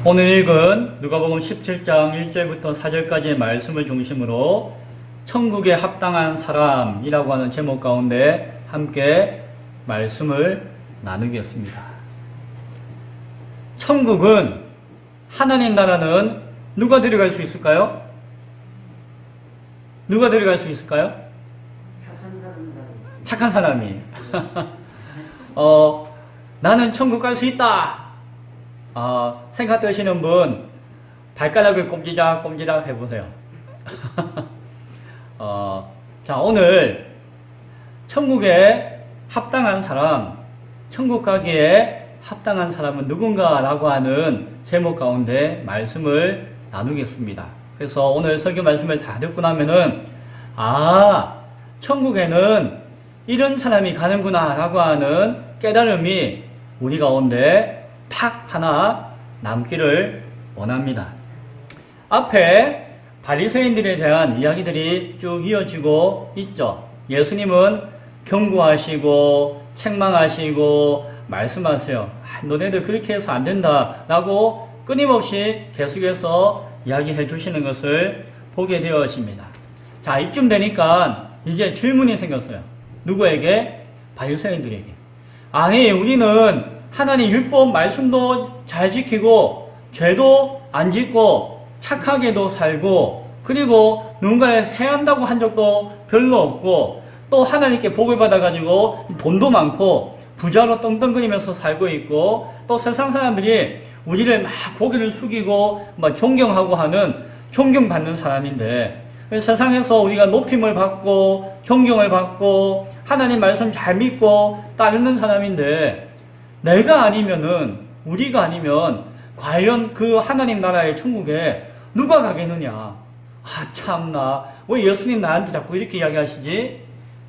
오늘 읽은 누가복음 17장 1절부터 4절까지의 말씀을 중심으로 천국에 합당한 사람이라고 하는 제목 가운데 함께 말씀을 나누겠습니다. 천국은, 하나님 나라는 누가 들어갈 수 있을까요? 누가 들어갈 수 있을까요? 착한 사람이. 나는 천국 갈 수 있다. 생각되시는 분 발가락을 꼼지락꼼지락 해보세요. 자, 오늘 천국에 합당한 사람, 천국 가기에 합당한 사람은 누군가 라고 하는 제목 가운데 말씀을 나누겠습니다. 그래서 오늘 설교 말씀을 다 듣고 나면은 천국에는 이런 사람이 가는구나 라고 하는 깨달음이 우리 가운데 탁 하나 남기를 원합니다. 앞에 바리새인들에 대한 이야기들이 쭉 이어지고 있죠. 예수님은 경고하시고 책망하시고 말씀하세요. 너네들 그렇게 해서 안 된다 라고 끊임없이 계속해서 이야기해 주시는 것을 보게 되었습니다. 자, 이쯤 되니까 이제 질문이 생겼어요. 누구에게? 바리새인들에게. 아니, 우리는 하나님 율법 말씀도 잘 지키고 죄도 안 짓고 착하게도 살고 그리고 누군가를 해한다고 한 적도 별로 없고 또 하나님께 복을 받아가지고 돈도 많고 부자로 떵떵거리면서 살고 있고 또 세상 사람들이 우리를 막 고개를 숙이고 막 존경하고 하는 존경받는 사람인데 세상에서 우리가 높임을 받고 존경을 받고 하나님 말씀 잘 믿고 따르는 사람인데 내가 아니면은 우리가 아니면 과연 그 하나님 나라의 천국에 누가 가겠느냐? 참나 왜 예수님 나한테 자꾸 이렇게 이야기하시지?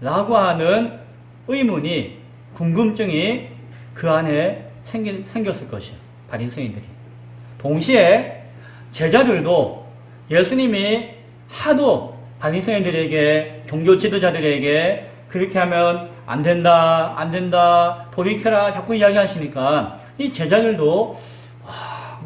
라고 하는 의문이 궁금증이 그 안에 생겼을 것이에요. 바리새인들이. 동시에 제자들도 예수님이 하도 바리새인들에게 종교 지도자들에게 그렇게 하면 안 된다, 돌이켜라 자꾸 이야기하시니까 이 제자들도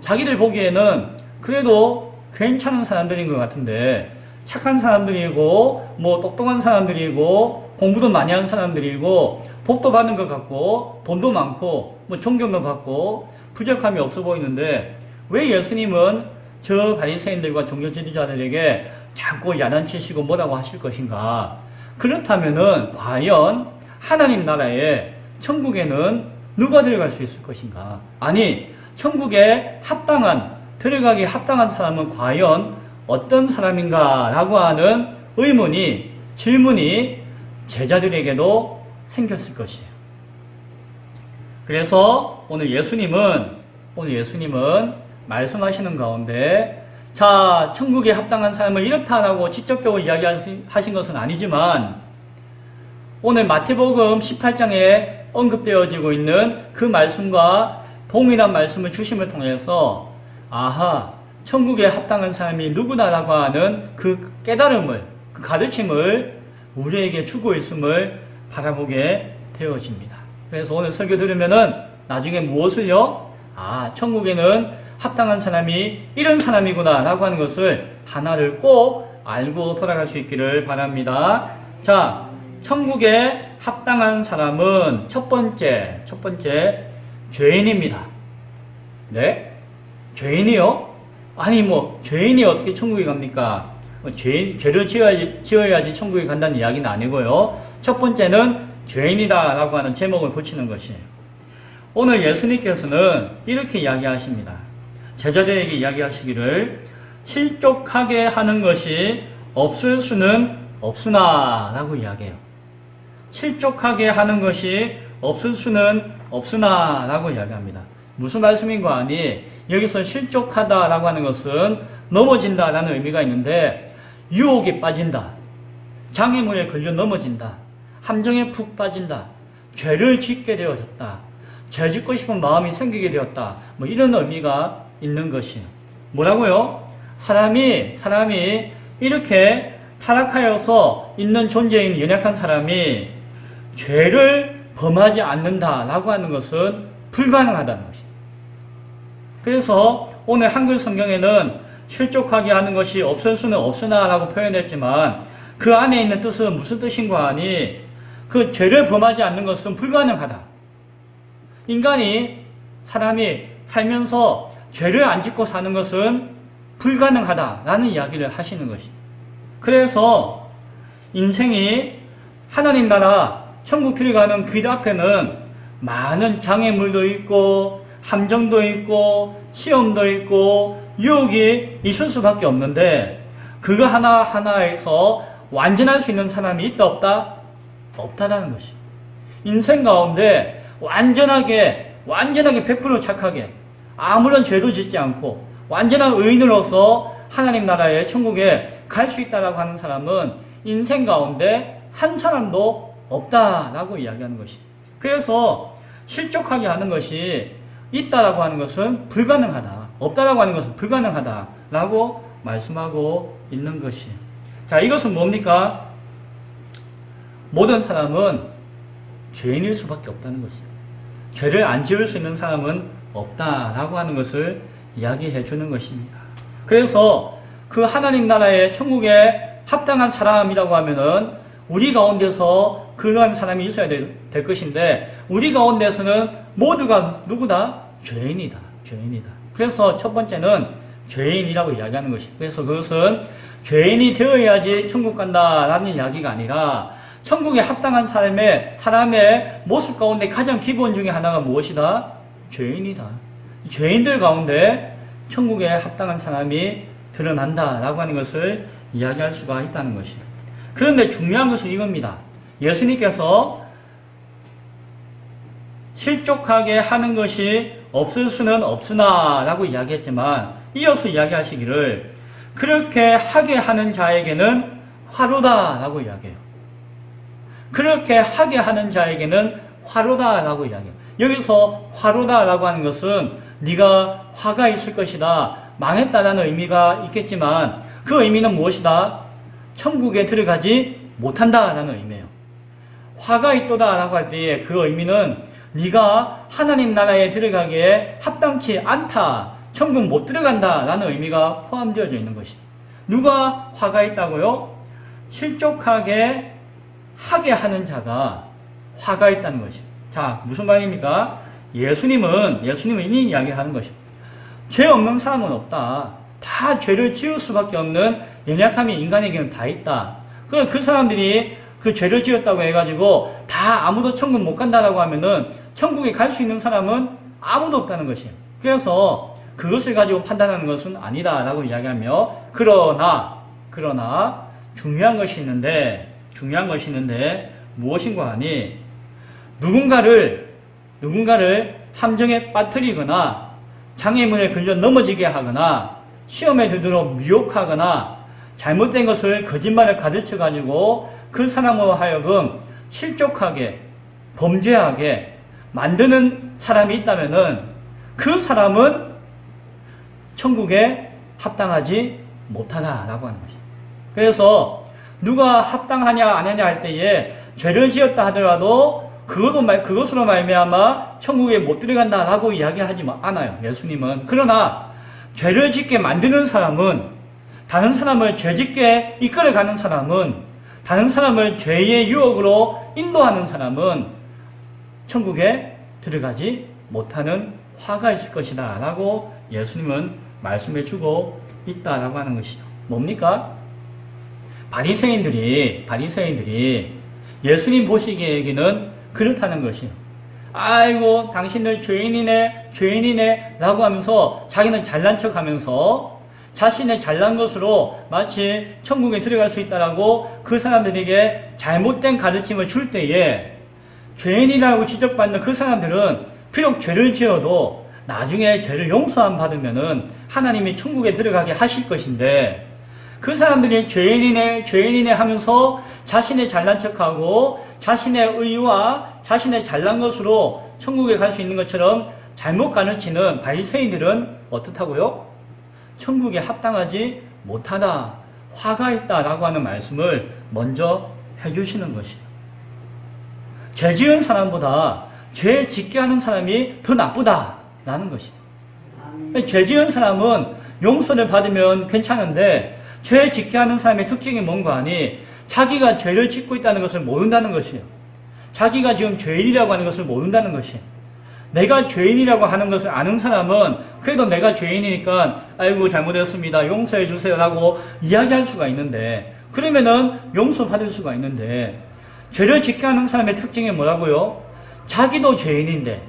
자기들 보기에는 그래도 괜찮은 사람들인 것 같은데 착한 사람들이고 뭐 똑똑한 사람들이고 공부도 많이 하는 사람들이고 복도 받는 것 같고 돈도 많고 뭐 존경도 받고 부족함이 없어 보이는데 왜 예수님은 저 바리새인들과 종교 지도자들에게 자꾸 야단치시고 뭐라고 하실 것인가? 그렇다면은 과연 하나님 나라에 천국에는 누가 들어갈 수 있을 것인가? 아니, 천국에 들어가기 합당한 사람은 과연 어떤 사람인가? 라고 하는 질문이 제자들에게도 생겼을 것이에요. 그래서 오늘 예수님은 말씀하시는 가운데 자, 천국에 합당한 사람은 이렇다라고 직접적으로 이야기하신 것은 아니지만 오늘 마태복음 18장에 언급되어지고 있는 그 말씀과 동일한 말씀을 주심을 통해서 천국에 합당한 사람이 누구나라고 하는 그 깨달음을, 그 가르침을 우리에게 주고 있음을 바라보게 되어집니다. 그래서 오늘 설교 들으면은 나중에 무엇을요? 천국에는 합당한 사람이 이런 사람이구나 라고 하는 것을 하나를 꼭 알고 돌아갈 수 있기를 바랍니다. 자, 천국에 합당한 사람은 첫 번째 죄인입니다. 네? 죄인이요? 아니 죄인이 어떻게 천국에 갑니까? 죄를 지어야지 천국에 간다는 이야기는 아니고요. 첫 번째는 죄인이다 라고 하는 제목을 붙이는 것이에요. 오늘 예수님께서는 이렇게 이야기하십니다. 제자들에게 이야기하시기를 실족하게 하는 것이 없을 수는 없으나 라고 이야기해요. 실족하게 하는 것이 없을 수는 없으나 라고 이야기합니다. 무슨 말씀인가 하니 여기서 실족하다 라고 하는 것은 넘어진다 라는 의미가 있는데 유혹에 빠진다, 장애물에 걸려 넘어진다, 함정에 푹 빠진다, 죄를 짓게 되어졌다, 죄 짓고 싶은 마음이 생기게 되었다, 이런 의미가 있는 것이에요. 뭐라고요? 사람이 이렇게 타락하여서 있는 존재인 연약한 사람이 죄를 범하지 않는다라고 하는 것은 불가능하다는 것이에요. 그래서 오늘 한글 성경에는 실족하게 하는 것이 없을 수는 없으나 라고 표현했지만 그 안에 있는 뜻은 무슨 뜻인가 하니 그 죄를 범하지 않는 것은 불가능하다. 인간이 사람이 살면서 죄를 안 짓고 사는 것은 불가능하다라는 이야기를 하시는 것이. 그래서 인생이 하나님 나라 천국 들어가는 길 앞에는 많은 장애물도 있고 함정도 있고 시험도 있고 유혹이 있을 수밖에 없는데 그거 하나하나에서 완전할 수 있는 사람이 있다 없다? 없다라는 것이. 인생 가운데 완전하게 100% 착하게 아무런 죄도 짓지 않고 완전한 의인으로서 하나님 나라의 천국에 갈 수 있다라고 하는 사람은 인생 가운데 한 사람도 없다라고 이야기하는 것이. 그래서 실족하게 하는 것이 있다라고 하는 것은 불가능하다. 없다라고 하는 것은 불가능하다라고 말씀하고 있는 것이. 자, 이것은 뭡니까? 모든 사람은 죄인일 수밖에 없다는 것이에요. 죄를 안 지을 수 있는 사람은 없다라고 하는 것을 이야기해 주는 것입니다. 그래서 그 하나님 나라의 천국에 합당한 사람이라고 하면은 우리 가운데서 그러한 사람이 있어야 될 것인데 우리 가운데서는 모두가 누구다? 죄인이다. 죄인이다. 그래서 첫 번째는 죄인이라고 이야기하는 것이. 그래서 그것은 죄인이 되어야지 천국 간다라는 이야기가 아니라 천국에 합당한 사람의 모습 가운데 가장 기본 중에 하나가 무엇이다? 죄인이다. 죄인들 가운데 천국에 합당한 사람이 드러난다라고 하는 것을 이야기할 수가 있다는 것이에요. 그런데 중요한 것은 이겁니다. 예수님께서 실족하게 하는 것이 없을 수는 없으나 라고 이야기했지만 이어서 이야기하시기를 그렇게 하게 하는 자에게는 화로다 라고 이야기해요. 그렇게 하게 하는 자에게는 화로다 라고 이야기해요. 여기서 화로다 라고 하는 것은 네가 화가 있을 것이다, 망했다라는 의미가 있겠지만 그 의미는 무엇이다? 천국에 들어가지 못한다라는 의미예요. 화가 있도다 라고 할 때의 그 의미는 네가 하나님 나라에 들어가기에 합당치 않다, 천국 못 들어간다 라는 의미가 포함되어져 있는 것이에요. 누가 화가 있다고요? 실족하게 하게 하는 자가 화가 있다는 것이에요. 자, 무슨 말입니까? 예수님은 이미 이야기하는 것입니다. 죄 없는 사람은 없다. 다 죄를 지을 수밖에 없는 연약함이 인간에게는 다 있다. 그 사람들이 그 죄를 지었다고 해가지고 다 아무도 천국 못 간다라고 하면은 천국에 갈 수 있는 사람은 아무도 없다는 것이에요. 그래서 그것을 가지고 판단하는 것은 아니다라고 이야기하며 그러나 중요한 것이 있는데 무엇인가 하니 누군가를 함정에 빠뜨리거나 장애물에 걸려 넘어지게 하거나 시험에 들도록 미혹하거나 잘못된 것을 거짓말을 가르쳐 가지고 그 사람으로 하여금 실족하게 범죄하게 만드는 사람이 있다면은 그 사람은 천국에 합당하지 못하다라고 하는 것이에요. 그래서 누가 합당하냐 안 하냐 할 때에 죄를 지었다 하더라도 그것으로 말미암아 천국에 못 들어간다라고 이야기하지 않아요. 예수님은. 그러나 죄를 짓게 만드는 사람은, 다른 사람을 죄짓게 이끌어가는 사람은, 다른 사람을 죄의 유혹으로 인도하는 사람은 천국에 들어가지 못하는 화가 있을 것이다 라고 예수님은 말씀해 주고 있다라고 하는 것이죠. 뭡니까? 바리새인들이 예수님 보시기에는 그렇다는 것이에요. 아이고 당신들 죄인이네 라고 하면서 자기는 잘난 척 하면서 자신의 잘난 것으로 마치 천국에 들어갈 수 있다라고 그 사람들에게 잘못된 가르침을 줄 때에 죄인이라고 지적받는 그 사람들은 비록 죄를 지어도 나중에 죄를 용서함 받으면은 하나님이 천국에 들어가게 하실 것인데 그 사람들이 죄인이네 하면서 자신의 잘난 척하고 자신의 의와 자신의 잘난 것으로 천국에 갈 수 있는 것처럼 잘못 가르치는 바리새인들은 어떻다고요? 천국에 합당하지 못하다, 화가 있다라고 하는 말씀을 먼저 해주시는 것이에요. 죄 지은 사람보다 죄 짓게 하는 사람이 더 나쁘다라는 것이에요. 죄 지은 사람은 용서를 받으면 괜찮은데 죄 짓게 하는 사람의 특징이 뭔가 하니 자기가 죄를 짓고 있다는 것을 모른다는 것이에요. 자기가 지금 죄인이라고 하는 것을 모른다는 것이에요. 내가 죄인이라고 하는 것을 아는 사람은 그래도 내가 죄인이니까 아이고 잘못했습니다. 용서해 주세요 라고 이야기할 수가 있는데 그러면은 용서받을 수가 있는데 죄를 짓게 하는 사람의 특징이 뭐라고요? 자기도 죄인인데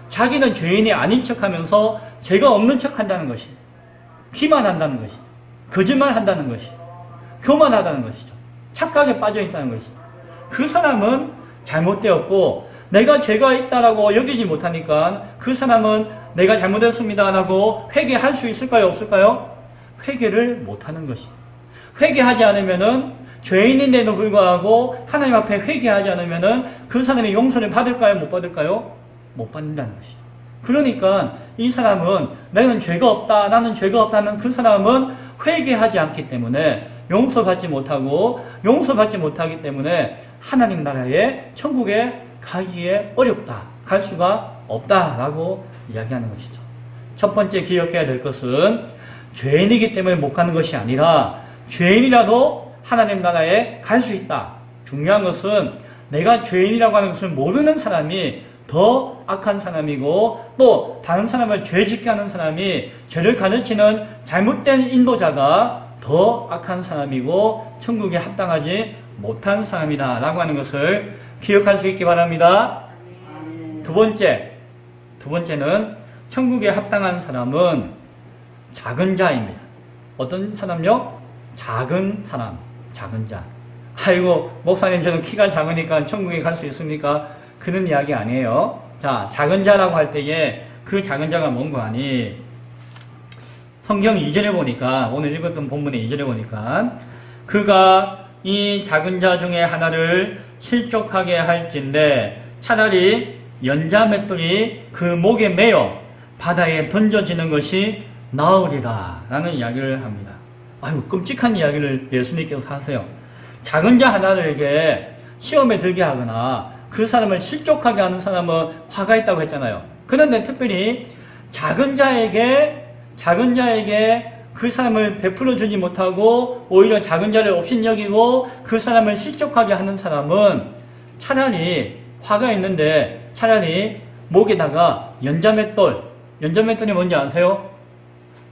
자기는 죄인이 아닌 척하면서 죄가 없는 척한다는 것이 기만한다는 것이 거짓말한다는 것이 교만하다는 것이죠. 착각에 빠져있다는 것이 그 사람은 잘못되었고 내가 죄가 있다라고 여기지 못하니까 그 사람은 내가 잘못했습니다 라고 회개할 수 있을까요? 없을까요? 회개를 못하는 것이 회개하지 않으면은 죄인인데도 불구하고 하나님 앞에 회개하지 않으면은 그 사람이 용서를 받을까요? 못 받을까요? 못 받는다는 것이죠. 그러니까 이 사람은 나는 죄가 없다, 나는 죄가 없다는 그 사람은 회개하지 않기 때문에 용서받지 못하고 용서받지 못하기 때문에 하나님 나라에 천국에 가기에 어렵다, 갈 수가 없다라고 이야기하는 것이죠. 첫 번째 기억해야 될 것은 죄인이기 때문에 못 가는 것이 아니라 죄인이라도 하나님 나라에 갈 수 있다. 중요한 것은 내가 죄인이라고 하는 것을 모르는 사람이 더 악한 사람이고 또 다른 사람을 죄짓게 하는 사람이 죄를 가르치는 잘못된 인도자가 더 악한 사람이고 천국에 합당하지 못한 사람이다 라고 하는 것을 기억할 수 있기 바랍니다. 두 번째는 천국에 합당한 사람은 작은 자입니다. 어떤 사람요? 작은 사람, 작은 자. 아이고 목사님 저는 키가 작으니까 천국에 갈 수 있습니까? 그런 이야기 아니에요. 자, 작은 자라고 할 때에 그 작은 자가 뭔가 하니 성경 2절에 보니까 오늘 읽었던 본문의 2절에 보니까 그가 이 작은 자 중에 하나를 실족하게 할진대 차라리 연자 맷돌이 그 목에 매어 바다에 던져지는 것이 나으리라 라는 이야기를 합니다. 아유 끔찍한 이야기를 예수님께서 하세요. 작은 자 하나에게 시험에 들게 하거나 그 사람을 실족하게 하는 사람은 화가 있다고 했잖아요. 그런데 특별히 작은 자에게 그 사람을 베풀어 주지 못하고 오히려 작은 자를 업신여기고 그 사람을 실족하게 하는 사람은 차라리 화가 있는데 차라리 목에다가 연자맷돌이 뭔지 아세요?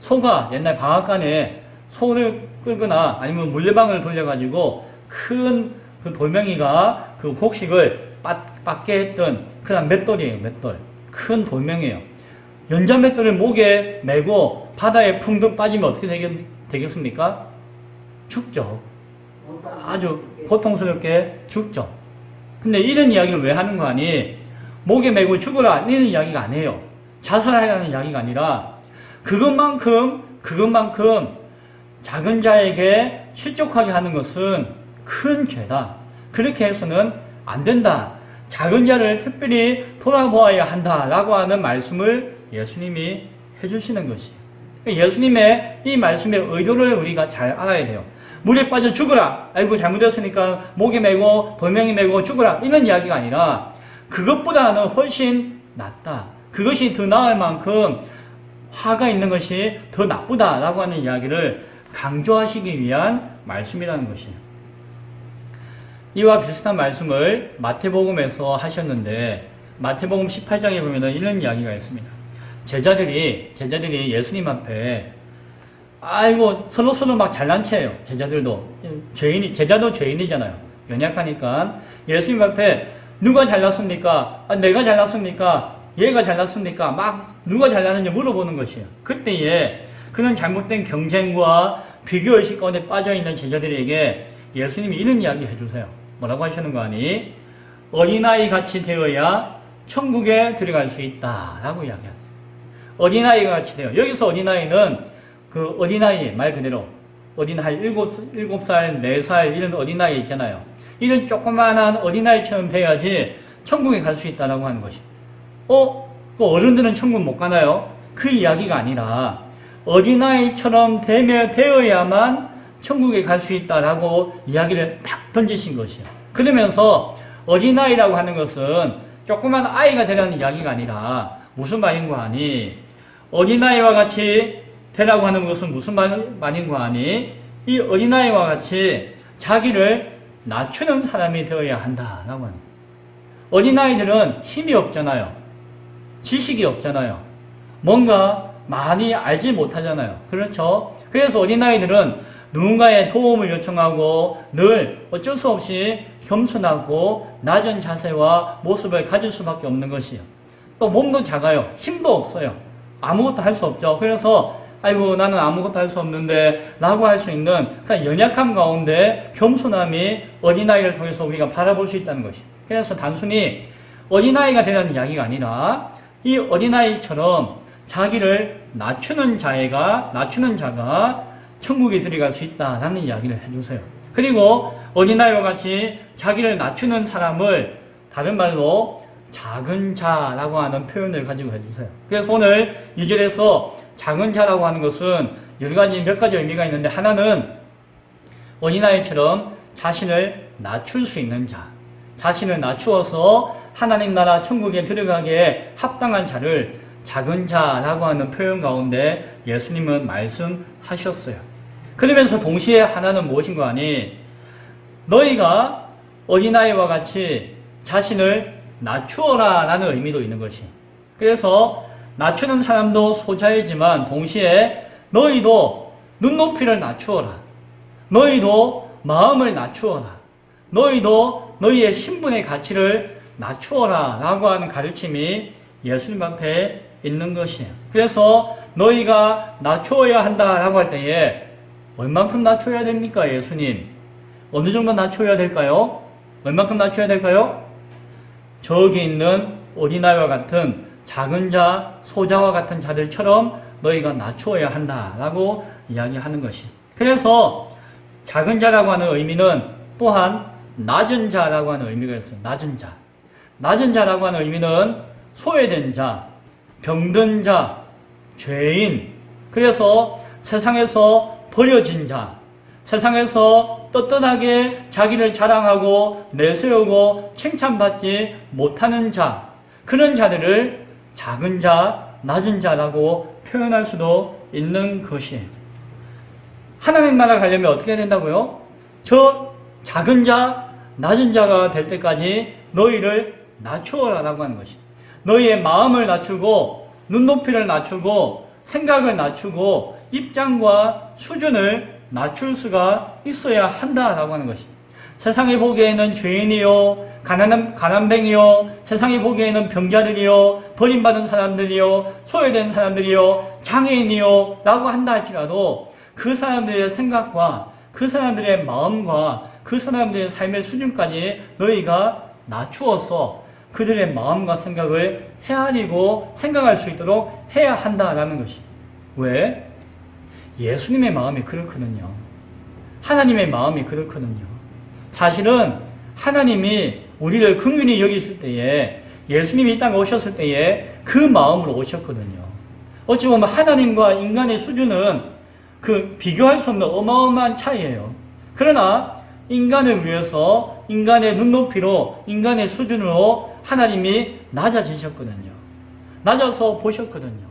소가 옛날 방앗간에 소를 끌거나 아니면 물레방을 돌려가지고 큰 그 돌멩이가 그 곡식을 빻게 했던 그런 맷돌이에요. 맷돌. 큰 돌멩이에요. 연자맷돌을 목에 메고 바다에 풍덩 빠지면 어떻게 되겠습니까? 죽죠. 아주 고통스럽게 죽죠. 근데 이런 이야기를 왜 하는 거 아니? 목에 메고 죽어라 이런 이야기가 아니에요. 자살하라는 이야기가 아니라 그것만큼 작은 자에게 실족하게 하는 것은 큰 죄다. 그렇게 해서는 안 된다. 작은 자를 특별히 돌아보아야 한다라고 하는 말씀을 예수님이 해주시는 것이에요. 예수님의 이 말씀의 의도를 우리가 잘 알아야 돼요. 물에 빠져 죽어라. 아이고 잘못했으니까 목에 메고 돌멩이 메고 죽어라. 이런 이야기가 아니라 그것보다는 훨씬 낫다. 그것이 더 나을 만큼 화가 있는 것이 더 나쁘다라고 하는 이야기를 강조하시기 위한 말씀이라는 것이에요. 이와 비슷한 말씀을 마태복음에서 하셨는데 마태복음 18장에 보면 이런 이야기가 있습니다. 제자들이 예수님 앞에 아이고 서로 막 잘난 체해요. 제자도 죄인이잖아요. 연약하니까 예수님 앞에 누가 잘났습니까? 내가 잘났습니까? 얘가 잘났습니까? 막 누가 잘났는지 물어보는 것이에요. 그때에 그런 잘못된 경쟁과 비교의식 가운데 빠져있는 제자들에게 예수님이 이런 이야기 해주세요. 뭐라고 하시는 거 아니? 어린아이 같이 되어야 천국에 들어갈 수 있다 라고 이야기하세요. 어린아이가 같이 돼요. 여기서 어린아이는 그 어린아이 말 그대로 어린아이 7살, 4살 이런 어린아이 있잖아요. 이런 조그만한 어린아이처럼 돼야지 천국에 갈 수 있다라고 하는 것이. 그 어른들은 천국 못 가나요? 그 이야기가 아니라 어린아이처럼 되어야만 천국에 갈 수 있다라고 이야기를 딱 던지신 것이에요. 그러면서 어린아이라고 하는 것은 조그만 아이가 되라는 이야기가 아니라 무슨 말인가 하니 어린아이와 같이 되라고 하는 것은 무슨 말인가 하니 이 어린아이와 같이 자기를 낮추는 사람이 되어야 한다라고 합니다. 어린아이들은 힘이 없잖아요. 지식이 없잖아요. 뭔가 많이 알지 못하잖아요. 그렇죠? 그래서 어린아이들은 누군가의 도움을 요청하고 늘 어쩔 수 없이 겸손하고 낮은 자세와 모습을 가질 수밖에 없는 것이에요. 또 몸도 작아요. 힘도 없어요. 아무것도 할 수 없죠. 그래서 아이고 나는 아무것도 할 수 없는데 라고 할 수 있는 그러니까 연약함 가운데 겸손함이 어린아이를 통해서 우리가 바라볼 수 있다는 것이에요. 그래서 단순히 어린아이가 되라는 이야기가 아니라 이 어린아이처럼 자기를 낮추는 자가 천국에 들어갈 수 있다라는 이야기를 해주세요. 그리고 어린아이와 같이 자기를 낮추는 사람을 다른 말로 작은 자라고 하는 표현을 가지고 해주세요. 그래서 오늘 2절에서 작은 자라고 하는 것은 몇 가지 의미가 있는데 하나는 어린아이처럼 자신을 낮출 수 있는 자, 자신을 낮추어서 하나님 나라 천국에 들어가기에 합당한 자를 작은 자라고 하는 표현 가운데 예수님은 말씀하셨어요. 그러면서 동시에 하나는 무엇인가 하니 너희가 어린아이와 같이 자신을 낮추어라 라는 의미도 있는 것이. 그래서 낮추는 사람도 소자이지만 동시에 너희도 눈높이를 낮추어라. 너희도 마음을 낮추어라. 너희도 너희의 신분의 가치를 낮추어라 라고 하는 가르침이 예수님 앞에 있는 것이에요. 그래서 너희가 낮추어야 한다라고 할 때에 얼만큼 낮춰야 됩니까? 예수님 어느 정도 낮춰야 될까요? 얼만큼 낮춰야 될까요? 저기 있는 어린아이와 같은 작은 자, 소자와 같은 자들처럼 너희가 낮추어야 한다라고 이야기하는 것이. 그래서 작은 자라고 하는 의미는 또한 낮은 자라고 하는 의미가 있어요. 낮은 자. 낮은 자라고 하는 의미는 소외된 자, 병든 자, 죄인. 그래서 세상에서 버려진 자, 세상에서 떳떳하게 자기를 자랑하고 내세우고 칭찬받지 못하는 자, 그런 자들을 작은 자, 낮은 자라고 표현할 수도 있는 것이에요. 하나님 나라 가려면 어떻게 해야 된다고요? 저 작은 자, 낮은 자가 될 때까지 너희를 낮추어라 라고 하는 것이. 너희의 마음을 낮추고 눈높이를 낮추고 생각을 낮추고 입장과 수준을 낮출 수가 있어야 한다라고 하는 것이. 세상이 보기에는 죄인이요, 가난뱅이요, 세상이 보기에는 병자들이요, 버림받은 사람들이요, 소외된 사람들이요, 장애인이요 라고 한다 할지라도 그 사람들의 생각과 그 사람들의 마음과 그 사람들의 삶의 수준까지 너희가 낮추어서 그들의 마음과 생각을 헤아리고 생각할 수 있도록 해야 한다라는 것이. 왜? 예수님의 마음이 그렇거든요. 하나님의 마음이 그렇거든요. 사실은 하나님이 우리를 긍휼히 여기실 때에 예수님이 이 땅에 오셨을 때에 그 마음으로 오셨거든요. 어찌 보면 하나님과 인간의 수준은 비교할 수 없는 어마어마한 차이예요. 그러나 인간을 위해서 인간의 눈높이로 인간의 수준으로 하나님이 낮아지셨거든요. 낮아서 보셨거든요.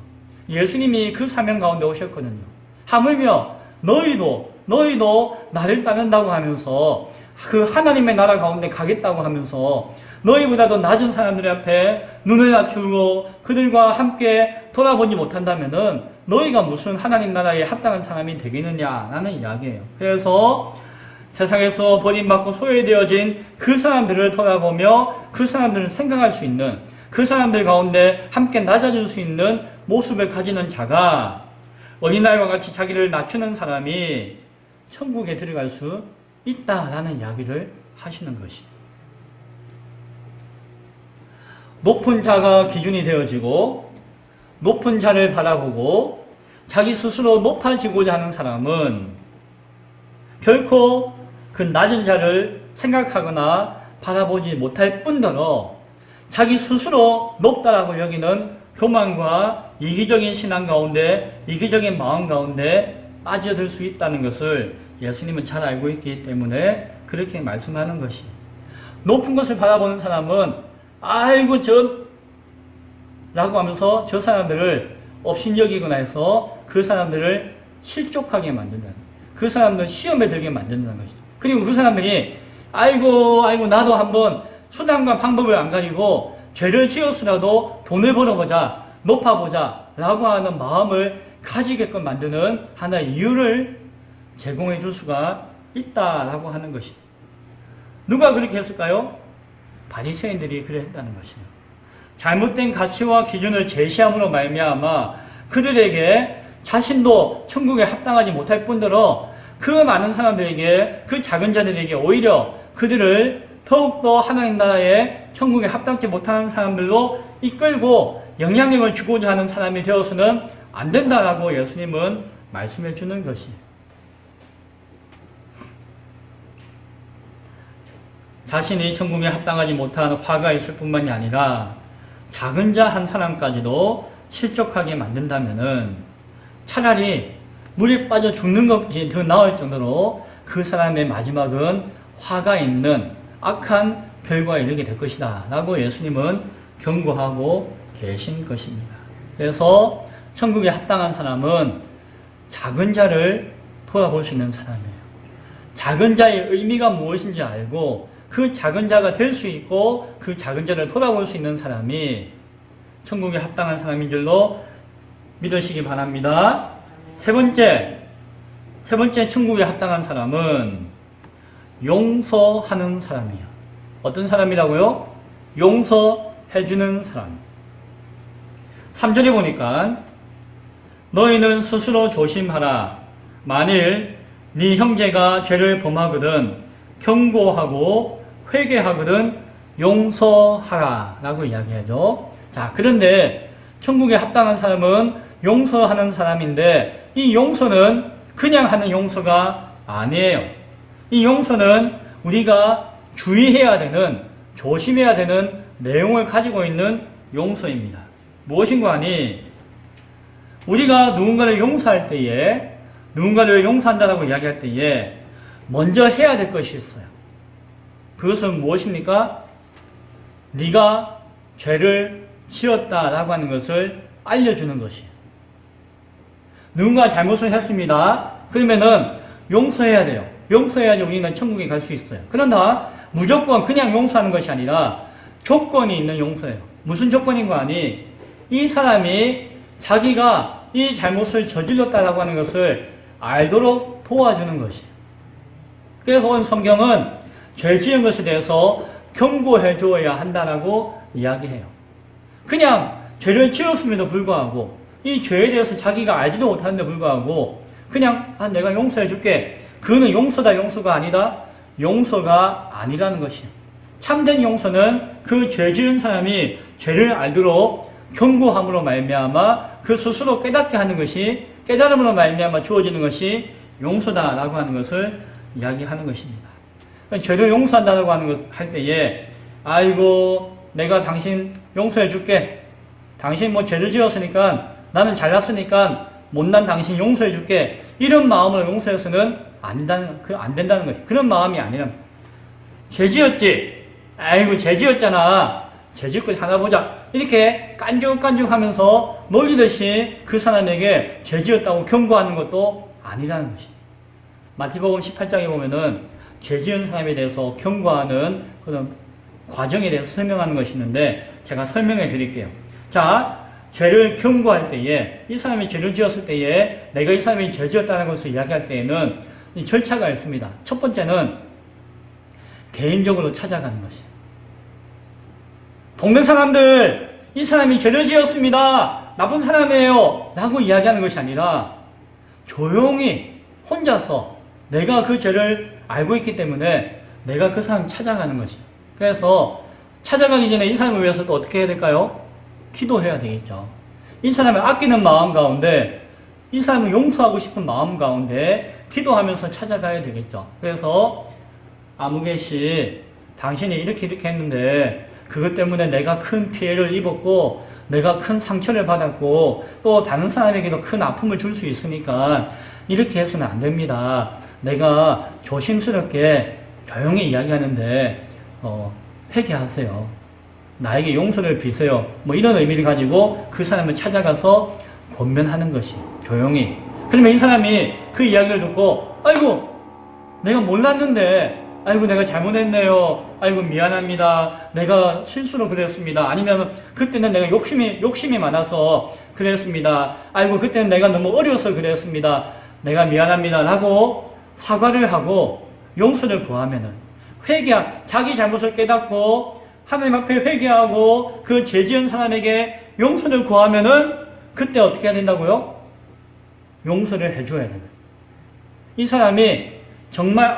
예수님이 그 사명 가운데 오셨거든요. 하물며 너희도 나를 따른다고 하면서 그 하나님의 나라 가운데 가겠다고 하면서 너희보다도 낮은 사람들 앞에 눈을 낮추고 그들과 함께 돌아보지 못한다면은 너희가 무슨 하나님 나라에 합당한 사람이 되겠느냐라는 이야기예요. 그래서 세상에서 버림받고 소외되어진 그 사람들을 돌아보며 그 사람들을 생각할 수 있는 그 사람들 가운데 함께 낮아질 수 있는 모습을 가지는 자가 어린아이와 같이 자기를 낮추는 사람이 천국에 들어갈 수 있다라는 이야기를 하시는 것이. 높은 자가 기준이 되어지고 높은 자를 바라보고 자기 스스로 높아지고자 하는 사람은 결코 그 낮은 자를 생각하거나 바라보지 못할 뿐더러 자기 스스로 높다라고 여기는 교만과 이기적인 신앙 가운데 이기적인 마음 가운데 빠져들 수 있다는 것을 예수님은 잘 알고 있기 때문에 그렇게 말씀하는 것이. 높은 것을 바라보는 사람은 아이고 라고 하면서 저 사람들을 업신여기거나 해서 그 사람들을 실족하게 만든다는, 그 사람들 시험에 들게 만든다는 것이죠. 그리고 그 사람들이 아이고 나도 한번 수단과 방법을 안 가지고 죄를 지었으라도 돈을 벌어보자, 높아보자 라고 하는 마음을 가지게끔 만드는 하나의 이유를 제공해 줄 수가 있다라고 하는 것이죠. 누가 그렇게 했을까요? 바리새인들이 그랬다는 것이에요. 잘못된 가치와 기준을 제시함으로 말미암아 그들에게 자신도 천국에 합당하지 못할 뿐더러 그 많은 사람들에게, 그 작은 자들에게 오히려 그들을 더욱더 하나님 나라의 천국에 합당치 못하는 사람들로 이끌고 영향력을 주고자 하는 사람이 되어서는 안 된다라고 예수님은 말씀해 주는 것이에요. 자신이 천국에 합당하지 못한 화가 있을 뿐만이 아니라 작은 자 한 사람까지도 실족하게 만든다면은 차라리 물에 빠져 죽는 것이 더 나을 정도로 그 사람의 마지막은 화가 있는 악한 결과에 이르게 될 것이다 라고 예수님은 경고하고 계신 것입니다. 그래서 천국에 합당한 사람은 작은 자를 돌아볼 수 있는 사람이에요. 작은 자의 의미가 무엇인지 알고 그 작은 자가 될 수 있고 그 작은 자를 돌아볼 수 있는 사람이 천국에 합당한 사람인 줄로 믿으시기 바랍니다. 세 번째 천국에 합당한 사람은 용서하는 사람이에요. 어떤 사람이라고요? 용서해주는 사람. 3절에 보니까 너희는 스스로 조심하라. 만일 네 형제가 죄를 범하거든 경고하고 회개하거든 용서하라 라고 이야기하죠. 자, 그런데 천국에 합당한 사람은 용서하는 사람인데 이 용서는 그냥 하는 용서가 아니에요. 이 용서는 우리가 주의해야 되는, 조심해야 되는 내용을 가지고 있는 용서입니다. 무엇인가 하니 우리가 누군가를 용서할 때에, 누군가를 용서한다라고 이야기할 때에 먼저 해야 될 것이 있어요. 그것은 무엇입니까? 네가 죄를 지었다라고 하는 것을 알려주는 것이에요. 누군가 잘못을 했습니다. 그러면은 용서해야 돼요. 용서해야지 우리는 천국에 갈 수 있어요. 그러나 무조건 그냥 용서하는 것이 아니라 조건이 있는 용서예요. 무슨 조건인가 하니 이 사람이 자기가 이 잘못을 저질렀다라고 하는 것을 알도록 도와주는 것이에요. 그래서 성경은 죄 지은 것에 대해서 경고해 주어야 한다라고 이야기해요. 그냥 죄를 지었음에도 불구하고 이 죄에 대해서 자기가 알지도 못하는데 불구하고 그냥 내가 용서해 줄게. 그거는 용서다 용서가 아니다. 용서가 아니라는 것이에요. 참된 용서는 그 죄 지은 사람이 죄를 알도록 경고함으로 말미암아 그 스스로 깨닫게 하는 것이, 깨달음으로 말미암아 주어지는 것이 용서다라고 하는 것을 이야기하는 것입니다. 죄를 용서한다고 하는 것 할 때에 아이고 내가 당신 용서해 줄게. 당신 뭐 죄를 지었으니까 나는 잘났으니까 못난 당신 용서해 줄게. 이런 마음으로 용서해서는 안 된다는 것이. 그런 마음이 아니라 죄 지었지. 아이고 죄 지었잖아. 죄 짓고 살아보자. 이렇게 깐죽깐죽 하면서 놀리듯이 그 사람에게 죄 지었다고 경고하는 것도 아니라는 것이. 마태복음 18장에 보면은 죄 지은 사람에 대해서 경고하는 그런 과정에 대해서 설명하는 것이 있는데 제가 설명해 드릴게요. 자, 죄를 경고할 때에 이 사람이 죄를 지었을 때에 내가 이 사람이 죄 지었다는 것을 이야기할 때에는 이 절차가 있습니다. 첫 번째는 개인적으로 찾아가는 것이에요. 동네 사람들, 이 사람이 죄를 지었습니다. 나쁜 사람이에요. 라고 이야기하는 것이 아니라 조용히 혼자서 내가 그 죄를 알고 있기 때문에 내가 그 사람 찾아가는 것이에요. 그래서 찾아가기 전에 이 사람을 위해서 또 어떻게 해야 될까요? 기도해야 되겠죠. 이 사람을 아끼는 마음 가운데, 이 사람을 용서하고 싶은 마음 가운데 기도하면서 찾아가야 되겠죠. 그래서 아무개 씨, 당신이 이렇게 했는데 그것 때문에 내가 큰 피해를 입었고 내가 큰 상처를 받았고 또 다른 사람에게도 큰 아픔을 줄 수 있으니까 이렇게 해서는 안 됩니다. 내가 조심스럽게 조용히 이야기하는데 회개하세요. 나에게 용서를 비세요. 뭐 이런 의미를 가지고 그 사람을 찾아가서 권면하는 것이 조용히. 그러면 이 사람이 그 이야기를 듣고 아이고 내가 몰랐는데 아이고 내가 잘못했네요. 아이고 미안합니다. 내가 실수로 그랬습니다. 아니면 그때는 내가 욕심이 많아서 그랬습니다. 아이고 그때는 내가 너무 어려서 그랬습니다. 내가 미안합니다. 라고 사과를 하고 용서를 구하면은 자기 잘못을 깨닫고 하나님 앞에 회개하고 그 죄 지은 사람에게 용서를 구하면은 그때 어떻게 해야 된다고요? 용서를 해줘야 되는. 이 사람이 정말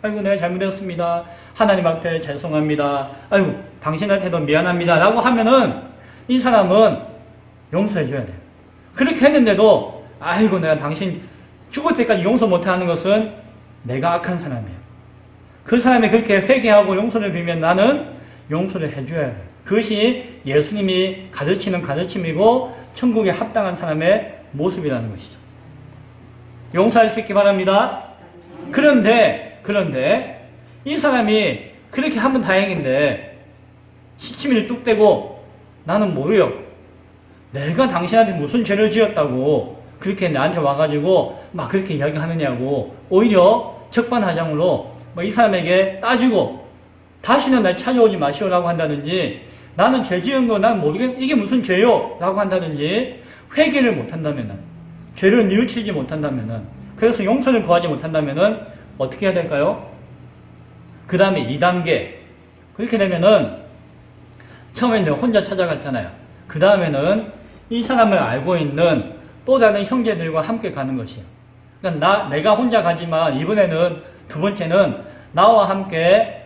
아이고 내가 잘못했습니다. 하나님 앞에 죄송합니다. 아이고 당신한테도 미안합니다. 라고 하면은 이 사람은 용서해줘야 돼요. 그렇게 했는데도 아이고 내가 당신 죽을 때까지 용서 못하는 것은 내가 악한 사람이에요. 그 사람이 그렇게 회개하고 용서를 빌면 나는 용서를 해줘야 돼요. 그것이 예수님이 가르치는 가르침이고 천국에 합당한 사람의 모습이라는 것이죠. 용서할 수 있기 바랍니다. 그런데 이 사람이 그렇게 하면 다행인데 시치미를 뚝 떼고 나는 모르요. 내가 당신한테 무슨 죄를 지었다고 그렇게 나한테 와가지고 막 그렇게 이야기하느냐고 오히려 적반하장으로 이 사람에게 따지고 다시는 날 찾아오지 마시오라고 한다든지 나는 죄 지은 거 난 모르겠 이게 무슨 죄요? 라고 한다든지 회개를 못한다면은 죄를 뉘우치지 못한다면은 그래서 용서를 구하지 못한다면은 어떻게 해야 될까요? 그 다음에 2단계 그렇게 되면은 처음에 내가 혼자 찾아갔잖아요. 그 다음에는 이 사람을 알고 있는 또 다른 형제들과 함께 가는 것이에요. 그러니까 내가 혼자 가지만 이번에는 두 번째는 나와 함께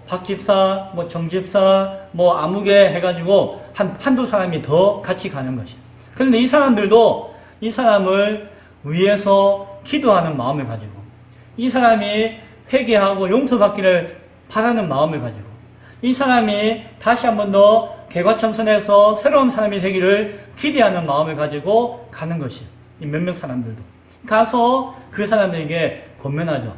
박 집사, 정 집사, 아무개 해가지고 한두 사람이 더 같이 가는 것이에요. 그런데 이 사람들도 이 사람을 위해서 기도하는 마음을 가지고 이 사람이 회개하고 용서받기를 바라는 마음을 가지고 이 사람이 다시 한 번 더 개과천선해서 새로운 사람이 되기를 기대하는 마음을 가지고 가는 것이에요. 이 몇몇 사람들도. 가서 그 사람들에게 권면하죠.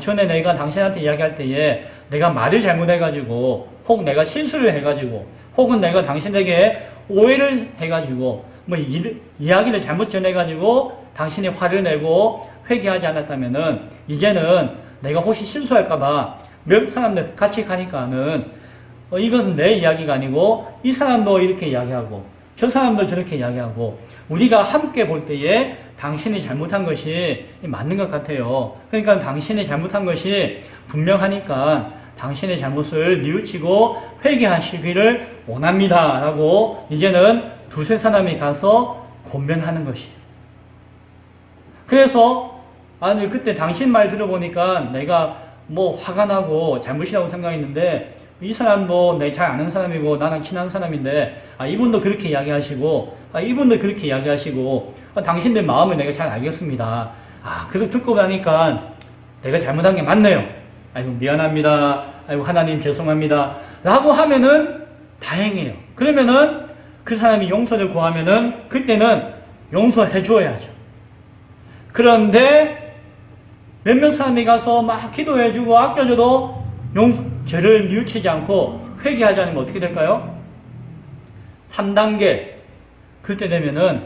전에 내가 당신한테 이야기할 때에 내가 말을 잘못해가지고 혹 내가 실수를 해가지고 혹은 내가 당신에게 오해를 해가지고 이야기를 잘못 전해가지고 당신이 화를 내고 회개하지 않았다면은 이제는 내가 혹시 실수할까봐 몇 사람들 같이 가니까는 이것은 내 이야기가 아니고 이 사람도 이렇게 이야기하고 저 사람도 저렇게 이야기하고 우리가 함께 볼 때에 당신이 잘못한 것이 맞는 것 같아요. 그러니까 당신이 잘못한 것이 분명하니까 당신의 잘못을 뉘우치고 회개하시기를 원합니다. 라고 이제는 두세 사람이 가서 권면하는 것이에요. 그래서 그때 당신 말 들어보니까 내가 화가 나고 잘못이라고 생각했는데 이 사람도 내 잘 아는 사람이고 나랑 친한 사람인데 이분도 그렇게 이야기하시고 이분도 그렇게 이야기하시고 당신들 마음을 내가 잘 알겠습니다. 그래서 듣고 나니까 내가 잘못한 게 맞네요. 아이고 미안합니다. 아이고 하나님 죄송합니다. 라고 하면은 다행이에요. 그러면은 그 사람이 용서를 구하면은 그때는 용서해 줘야죠. 그런데 몇몇 사람이 가서 막 기도해주고 아껴줘도 죄를 뉘우치지 않고 회개하지 않으면 어떻게 될까요? 3단계 그때 되면은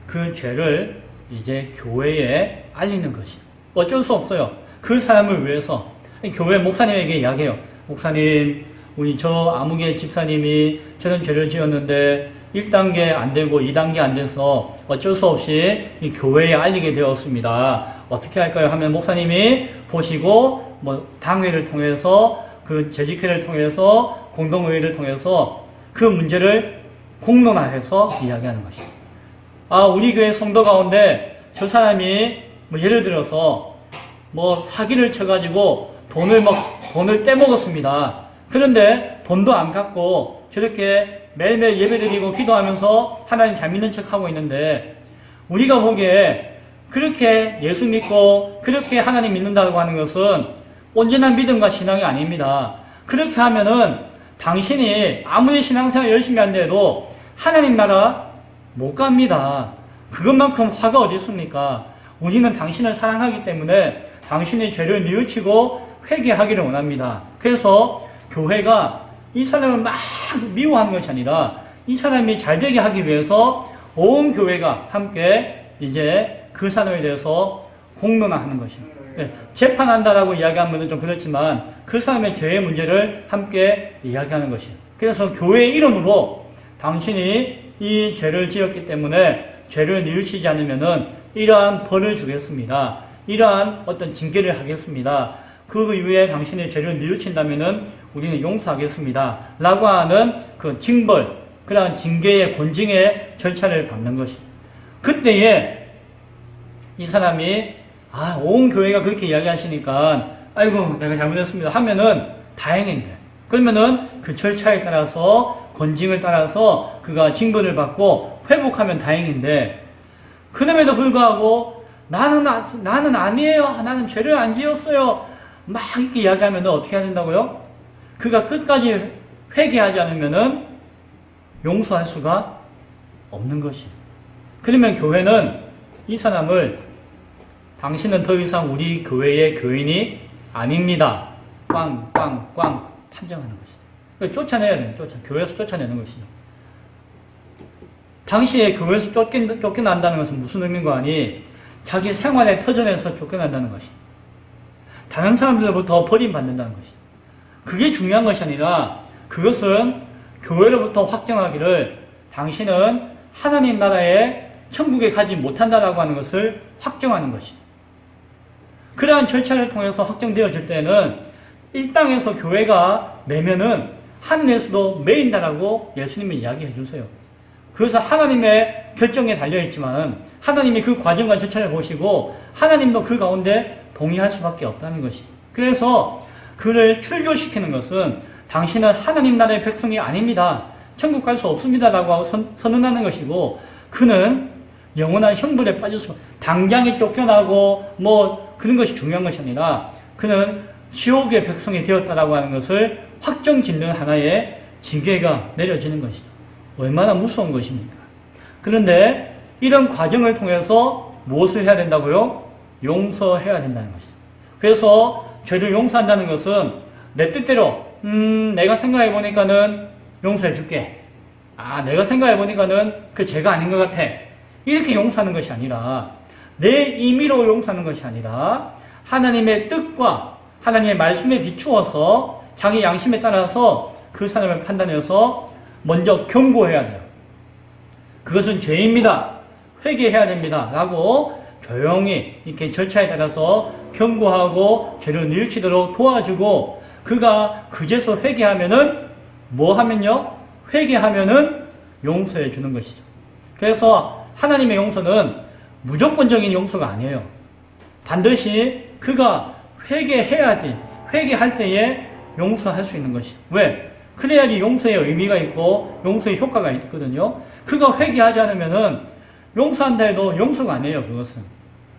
그 죄를 이제 교회에 알리는 것이에요. 어쩔 수 없어요. 그 사람을 위해서 교회 목사님에게 이야기해요. 목사님 우리 저 아무개 집사님이 저런 죄를 지었는데 1단계 안 되고 2단계 안 돼서 어쩔 수 없이 이 교회에 알리게 되었습니다. 어떻게 할까요? 하면 목사님이 보시고 당회를 통해서 그 재직회를 통해서 공동회의를 통해서 그 문제를 공론화해서 이야기하는 것입니다. 우리 교회 성도 가운데 저 사람이 예를 들어서 사기를 쳐가지고 돈을 떼먹었습니다. 그런데 돈도 안 갚고 저렇게 매일매일 예배드리고 기도하면서 하나님 잘 믿는 척하고 있는데 우리가 보기에 그렇게 예수 믿고 그렇게 하나님 믿는다고 하는 것은 온전한 믿음과 신앙이 아닙니다. 그렇게 하면은 당신이 아무리 신앙생활 열심히 한데도 하나님 나라 못 갑니다. 그것만큼 화가 어디 있습니까? 우리는 당신을 사랑하기 때문에 당신의 죄를 뉘우치고 회개하기를 원합니다. 그래서 교회가 이 사람을 막 미워하는 것이 아니라 이 사람이 잘 되게 하기 위해서 온 교회가 함께 이제 그 사람에 대해서 공론화하는 것입니다. 네, 재판한다라고 이야기하면 좀 그렇지만 그 사람의 죄의 문제를 함께 이야기하는 것이에요. 그래서 교회의 이름으로 당신이 이 죄를 지었기 때문에 죄를 뉘우치지 않으면은 이러한 벌을 주겠습니다. 이러한 어떤 징계를 하겠습니다. 그 이후에 당신의 죄를 뉘우친다면은 우리는 용서하겠습니다. 라고 하는 그 징벌, 그러한 징계의 권징의 절차를 밟는 것입니다. 그때에 이 사람이 온 교회가 그렇게 이야기하시니까 아이고 내가 잘못했습니다 하면은 다행인데, 그러면은 그 절차에 따라서 권징을 따라서 그가 징벌을 받고 회복하면 다행인데, 그럼에도 불구하고 나는 아니에요, 나는 죄를 안 지었어요 막 이렇게 이야기하면 어떻게 해야 된다고요? 그가 끝까지 회개하지 않으면은 용서할 수가 없는 것이에요. 그러면 교회는 이 사람을 당신은 더 이상 우리 교회의 교인이 아닙니다. 꽝꽝꽝 판정하는 것이죠. 쫓아내야 돼요. 교회에서 쫓아내는 것이죠. 당시에 교회에서 쫓겨난다는 것은 무슨 의미인가 하니 자기 생활의 터전에서 쫓겨난다는 것이, 다른 사람들로부터 버림받는다는 것이, 그게 중요한 것이 아니라 그것은 교회로부터 확정하기를 당신은 하나님 나라의 천국에 가지 못한다라고 하는 것을 확정하는 것이, 그러한 절차를 통해서 확정되어질 때는 이 땅에서 교회가 매면은 하늘에서도 매인다라고 예수님이 이야기해 주세요. 그래서 하나님의 결정에 달려있지만 하나님이 그 과정과 절차를 보시고 하나님도 그 가운데 동의할 수밖에 없다는 것이, 그래서 그를 출교시키는 것은 당신은 하나님 나라의 백성이 아닙니다, 천국 갈 수 없습니다 라고 선언하는 것이고, 그는 영원한 형벌에 빠질 수, 당장에 쫓겨나고 그런 것이 중요한 것이 아니라 그는 지옥의 백성이 되었다라고 하는 것을 확정짓는 하나의 징계가 내려지는 것이죠. 얼마나 무서운 것입니까? 그런데 이런 과정을 통해서 무엇을 해야 된다고요? 용서해야 된다는 것이죠. 그래서 죄를 용서한다는 것은 내 뜻대로 내가 생각해보니까는 용서해줄게, 내가 생각해보니까는 그 죄가 아닌 것 같아, 이렇게 용서하는 것이 아니라, 내 임의로 용서하는 것이 아니라 하나님의 뜻과 하나님의 말씀에 비추어서 자기 양심에 따라서 그 사람을 판단해서 먼저 경고해야 돼요. 그것은 죄입니다, 회개해야 됩니다 라고 조용히 이렇게 절차에 따라서 경고하고 죄를 뉘우치도록 도와주고, 그가 그제서 회개하면은 회개하면은 용서해 주는 것이죠. 그래서 하나님의 용서는 무조건적인 용서가 아니에요. 반드시 그가 회개할 때에 용서할 수 있는 것이. 왜? 그래야지 용서의 의미가 있고 용서의 효과가 있거든요. 그가 회개하지 않으면은 용서한다 해도 용서가 아니에요, 그것은.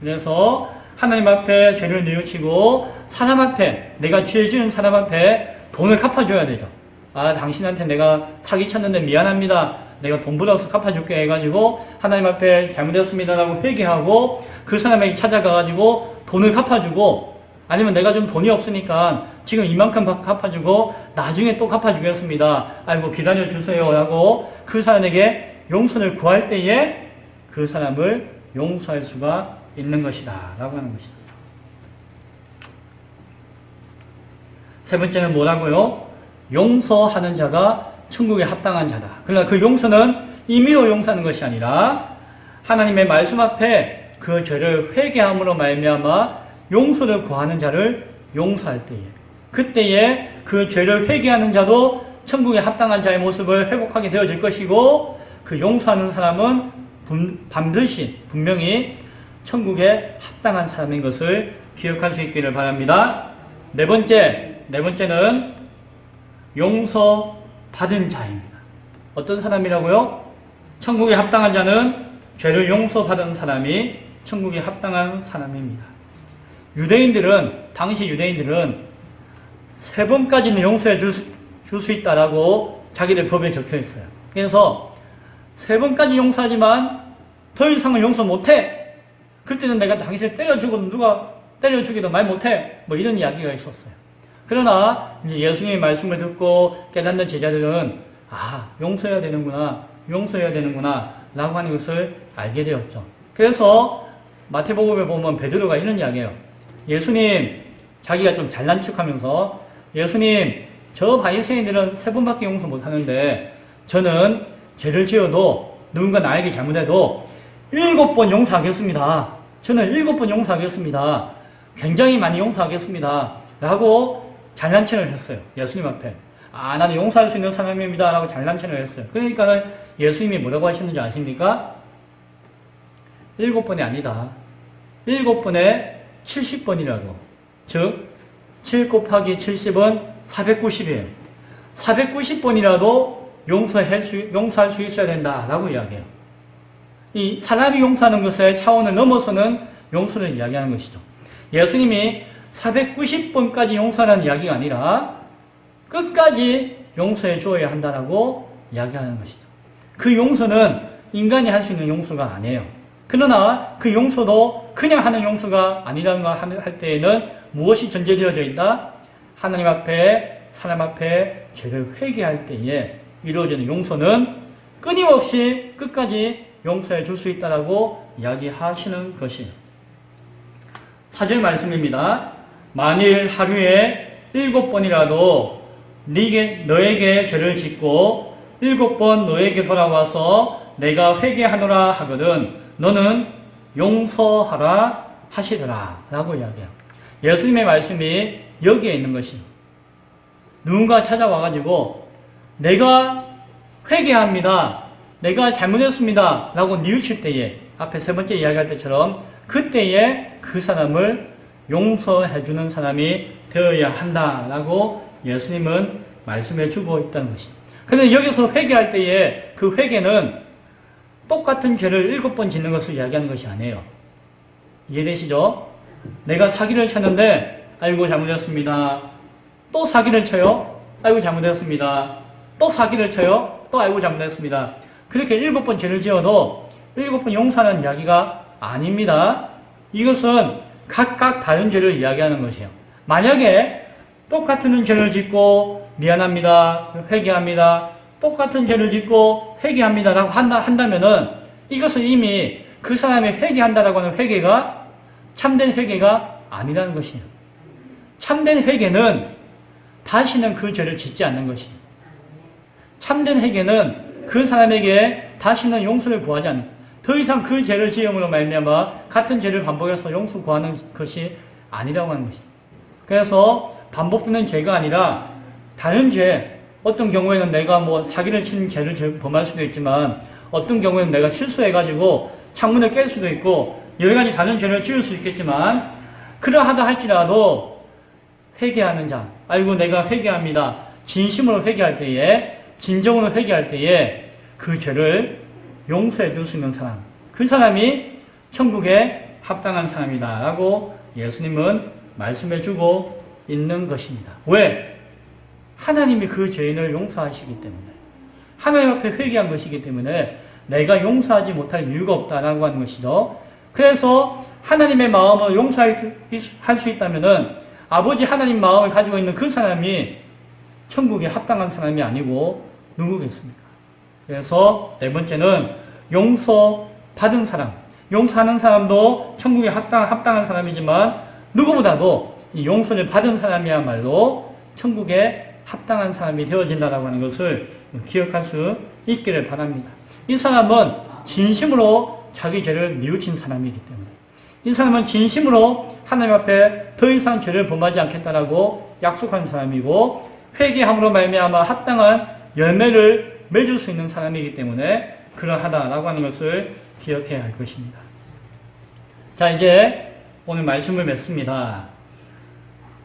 그래서 하나님 앞에 죄를 뉘우치고 사람 앞에, 내가 죄 지은 사람 앞에 돈을 갚아줘야 되죠. 당신한테 내가 사기쳤는데 미안합니다, 내가 돈 벌어서 갚아줄게 해가지고 하나님 앞에 잘못했습니다라고 회개하고 그 사람에게 찾아가가지고 돈을 갚아주고, 아니면 내가 좀 돈이 없으니까 지금 이만큼 갚아주고 나중에 또 갚아주겠습니다, 아이고 기다려주세요 라고 그 사람에게 용서를 구할 때에 그 사람을 용서할 수가 있는 것이다 라고 하는 것이다. 세 번째는 뭐라고요? 용서하는 자가 천국에 합당한 자다. 그러나 그 용서는 임의로 용서하는 것이 아니라 하나님의 말씀 앞에 그 죄를 회개함으로 말미암아 용서를 구하는 자를 용서할 때에, 그때에 그 죄를 회개하는 자도 천국에 합당한 자의 모습을 회복하게 되어질 것이고, 그 용서하는 사람은 반드시 분명히 천국에 합당한 사람인 것을 기억할 수 있기를 바랍니다. 네 번째는 용서받은 자입니다. 어떤 사람이라고요? 천국에 합당한 자는 죄를 용서받은 사람이 천국에 합당한 사람입니다. 당시 유대인들은 3번까지는 용서해 줄 수 있다라고 자기들 법에 적혀 있어요. 그래서 3번까지 용서하지만 더 이상은 용서 못해, 그때는 내가 당신을 때려주고 누가 때려주기도 말 못해, 이런 이야기가 있었어요. 그러나 예수님의 말씀을 듣고 깨닫는 제자들은 용서해야 되는구나 라고 하는 것을 알게 되었죠. 그래서 마태복음에 보면 베드로가 이런 이야기해요. 예수님, 자기가 좀 잘난 척하면서 예수님, 저 바리새인들은 3번밖에 용서 못하는데 저는 죄를 지어도 누군가 나에게 잘못해도 7번 용서하겠습니다. 저는 7번 용서하겠습니다. 굉장히 많이 용서하겠습니다. 라고 잘난 척을 했어요. 예수님 앞에. 나는 용서할 수 있는 사람입니다. 라고 잘난 척을 했어요. 그러니까 예수님이 뭐라고 하셨는지 아십니까? 7번이 아니다. 7번에 70번이라도. 즉, 7 곱하기 70은 490이에요. 490번이라도 용서할 수 있어야 된다. 라고 이야기해요. 이 사람이 용서하는 것의 차원을 넘어서는 용서를 이야기하는 것이죠. 예수님이 490번까지 용서하는 이야기가 아니라 끝까지 용서해 주어야 한다라고 이야기하는 것이죠. 그 용서는 인간이 할 수 있는 용서가 아니에요. 그러나 그 용서도 그냥 하는 용서가 아니라는 걸 할 때에는 무엇이 전제되어져 있다? 하나님 앞에, 사람 앞에 죄를 회개할 때에 이루어지는 용서는 끊임없이 끝까지 용서해 줄 수 있다라고 이야기하시는 것이에요. 4절 말씀입니다. 만일 하루에 7번이라도 너에게 죄를 짓고 7번 너에게 돌아와서 내가 회개하노라 하거든 너는 용서하라 하시더라 라고 이야기해요. 예수님의 말씀이 여기에 있는 것이 누군가 찾아와가지고 내가 회개합니다. 내가 잘못했습니다. 라고 뉘우칠 때에 앞에 3번째 이야기할 때처럼 그때에 그 사람을 용서해주는 사람이 되어야 한다라고 예수님은 말씀해 주고 있다는 것입니다. 그런데 여기서 회개할 때에 그 회개는 똑같은 죄를 7번 짓는 것을 이야기하는 것이 아니에요. 이해되시죠? 내가 사기를 쳤는데 아이고 잘못했습니다. 또 사기를 쳐요. 아이고 잘못했습니다. 또 사기를 쳐요. 또 아이고 잘못했습니다. 그렇게 7번 죄를 지어도 7번 용서하는 이야기가 아닙니다. 이것은 각각 다른 죄를 이야기하는 것이에요. 만약에 똑같은 죄를 짓고 미안합니다. 회개합니다. 똑같은 죄를 짓고 회개합니다. 라고 한다면은 이것은 이미 그 사람이 회개한다라고 하는 회개가 참된 회개가 아니라는 것이에요. 참된 회개는 다시는 그 죄를 짓지 않는 것이에요. 참된 회개는 그 사람에게 다시는 용서를 구하지 않는 더 이상 그 죄를 지음으로 말미암아 같은 죄를 반복해서 용서 구하는 것이 아니라고 하는 것이에요. 그래서 반복되는 죄가 아니라 다른 죄, 어떤 경우에는 내가 사기를 친 죄를 범할 수도 있지만 어떤 경우에는 내가 실수해가지고 창문을 깰 수도 있고 여러 가지 다른 죄를 지을 수 있겠지만 그러하다 할지라도 회개하는 자, 아이고 내가 회개합니다. 진심으로 회개할 때에 진정으로 회개할 때에 그 죄를 용서해 줄 수 있는 사람, 그 사람이 천국에 합당한 사람이다 라고 예수님은 말씀해 주고 있는 것입니다. 왜? 하나님이 그 죄인을 용서하시기 때문에 하나님 앞에 회개한 것이기 때문에 내가 용서하지 못할 이유가 없다라고 하는 것이죠. 그래서 하나님의 마음을 용서할 수 있다면은 아버지 하나님 마음을 가지고 있는 그 사람이 천국에 합당한 사람이 아니고 누구겠습니까? 그래서 4번째는 용서받은 사람, 용서하는 사람도 천국에 합당한 사람이지만 누구보다도 이 용서를 받은 사람이야말로 천국에 합당한 사람이 되어진다라고 하는 것을 기억할 수 있기를 바랍니다. 이 사람은 진심으로 자기 죄를 뉘우친 사람이기 때문에 이 사람은 진심으로 하나님 앞에 더 이상 죄를 범하지 않겠다라고 약속한 사람이고 회개함으로 말미암아 합당한 열매를 맺을 수 있는 사람이기 때문에 그러하다라고 하는 것을 기억해야 할 것입니다. 자, 이제 오늘 말씀을 맺습니다.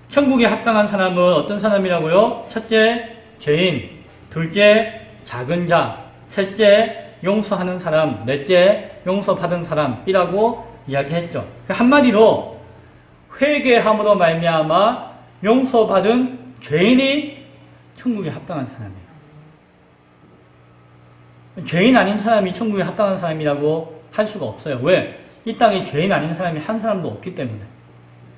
천국에 합당한 사람은 어떤 사람이라고요? 첫째, 죄인. 둘째, 작은 자. 셋째, 용서하는 사람. 넷째, 용서받은 사람이라고 이야기했죠. 한마디로 회개함으로 말미암아 용서받은 죄인이 천국에 합당한 사람이에요. 죄인 아닌 사람이 천국에 합당한 사람이라고 할 수가 없어요. 왜? 이 땅에 죄인 아닌 사람이 한 사람도 없기 때문에.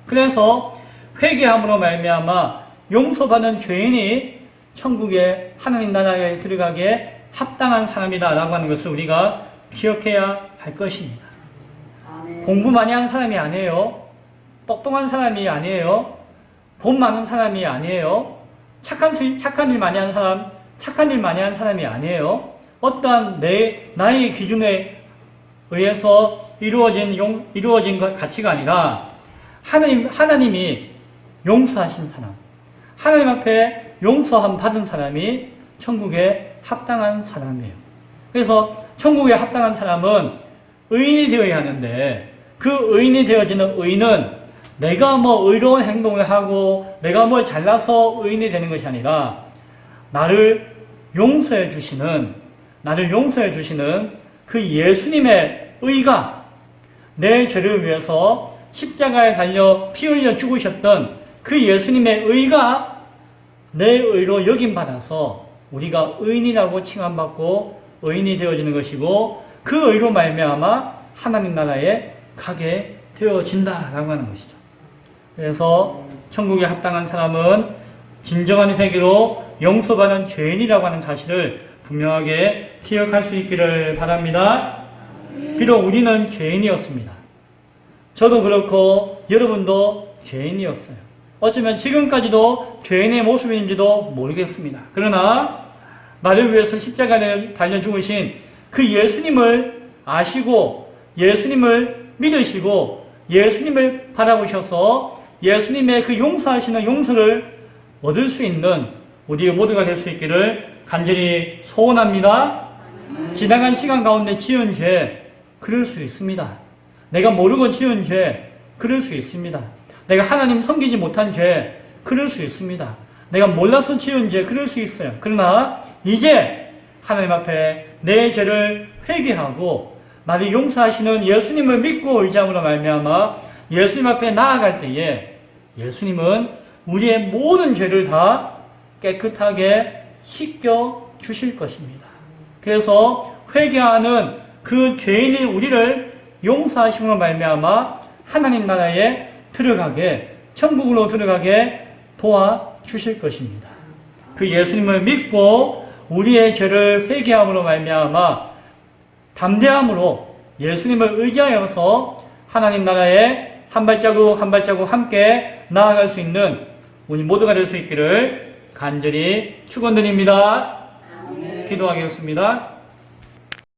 그래서 회개함으로 말미암아 용서받은 죄인이 천국에 하나님 나라에 들어가게 합당한 사람이다 라고 하는 것을 우리가 기억해야 할 것입니다. 공부 많이 한 사람이 아니에요. 똑똑한 사람이 아니에요. 돈 많은 사람이 아니에요. 착한 일 많이 한 사람, 착한 일 많이 한 사람이 아니에요. 어떠한 나의 기준에 의해서 이루어진 가치가 아니라 하나님이 용서하신 사람, 하나님 앞에 용서함 받은 사람이 천국에 합당한 사람이에요. 그래서 천국에 합당한 사람은 의인이 되어야 하는데, 그 의인이 되어지는 의인은 내가 의로운 행동을 하고 내가 잘나서 의인이 되는 것이 아니라 나를 용서해 주시는 그 예수님의 의가, 내 죄를 위해서 십자가에 달려 피 흘려 죽으셨던 그 예수님의 의가 내 의로 여김받아서 우리가 의인이라고 칭함받고 의인이 되어지는 것이고, 그 의로 말미암아 하나님 나라에 가게 되어진다라고 하는 것이죠. 그래서 천국에 합당한 사람은 진정한 회개로 용서받은 죄인이라고 하는 사실을 분명하게 기억할 수 있기를 바랍니다. 비록 우리는 죄인이었습니다. 저도 그렇고 여러분도 죄인이었어요. 어쩌면 지금까지도 죄인의 모습인지도 모르겠습니다. 그러나 나를 위해서 십자가에 달려 죽으신 그 예수님을 아시고 예수님을 믿으시고 예수님을 바라보셔서 예수님의 그 용서하시는 용서를 얻을 수 있는 우리 모두가 될 수 있기를 간절히 소원합니다. 지나간 시간 가운데 지은 죄, 그럴 수 있습니다. 내가 모르고 지은 죄, 그럴 수 있습니다. 내가 하나님 섬기지 못한 죄, 그럴 수 있습니다. 내가 몰라서 지은 죄, 그럴 수 있어요. 그러나 이제 하나님 앞에 내 죄를 회개하고 나를 용서하시는 예수님을 믿고 의지함으로 말미암아 예수님 앞에 나아갈 때에 예수님은 우리의 모든 죄를 다 깨끗하게 씻겨 주실 것입니다. 그래서 회개하는 그 죄인인 우리를 용서하심으로 말미암아 하나님 나라에 들어가게, 천국으로 들어가게 도와주실 것입니다. 그 예수님을 믿고 우리의 죄를 회개함으로 말미암아 담대함으로 예수님을 의지하여서 하나님 나라에 한 발자국 한 발자국 함께 나아갈 수 있는 우리 모두가 될 수 있기를 간절히 축원드립니다. 기도하겠습니다.